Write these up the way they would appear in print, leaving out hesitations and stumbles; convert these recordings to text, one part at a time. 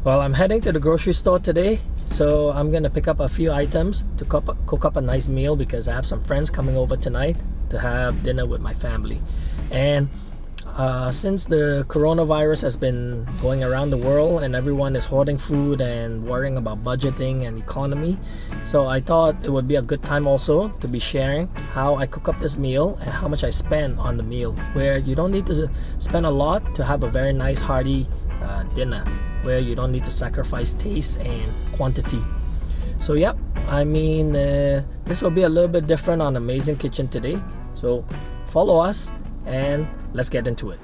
Well, I'm heading to the grocery store today, so I'm gonna pick up a few items to cook up a nice meal because I have some friends coming over tonight to have dinner with my family. And since the coronavirus has been going around the world and everyone is hoarding food and worrying about budgeting and economy, so I thought it would be a good time also to be sharing how I cook up this meal and how much I spend on the meal, where you don't need to spend a lot to have a very nice hearty dinner, where you don't need to sacrifice taste and quantity. So yep, I mean this will be a little bit different on Amazing Kitchen today, so follow us and let's get into it.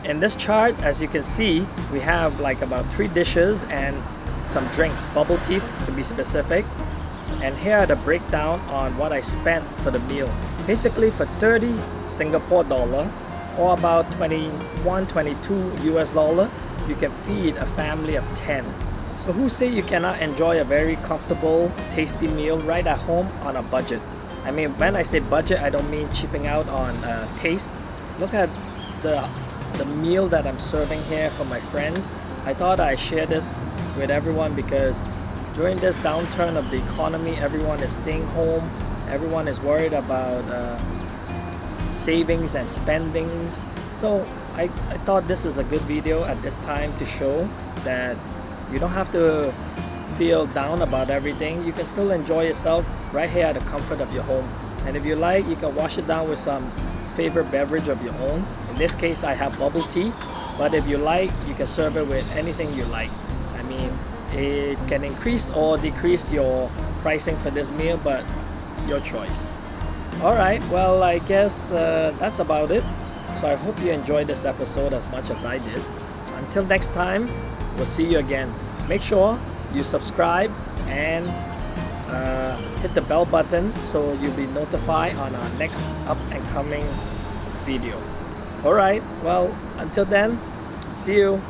in this chart, as you can see, we have like about 3 dishes and some drinks, bubble tea to be specific. And here are the breakdown on what I spent for the meal. Basically for 30 Singapore dollar or about 21, 22 US dollar, you can feed a family of 10. So who say you cannot enjoy a very comfortable, tasty meal right at home on a budget? I mean, when I say budget, I don't mean cheaping out on taste. Look at the meal that I'm serving here for my friends. I thought I'd share this with everyone because during this downturn of the economy, everyone is staying home. Everyone is worried about savings and spendings. So I thought this is a good video at this time to show that you don't have to feel down about everything. You can still enjoy yourself right here at the comfort of your home. And if you like, you can wash it down with some favorite beverage of your own. In this case, I have bubble tea. But if you like, you can serve it with anything you like. I mean, it can increase or decrease your pricing for this meal, but your choice. Alright, well, I guess that's about it. So I hope you enjoyed this episode as much as I did. Until next time, we'll see you again. Make sure you subscribe and hit the bell button so you'll be notified on our next up and coming video. Alright, well, until then, see you.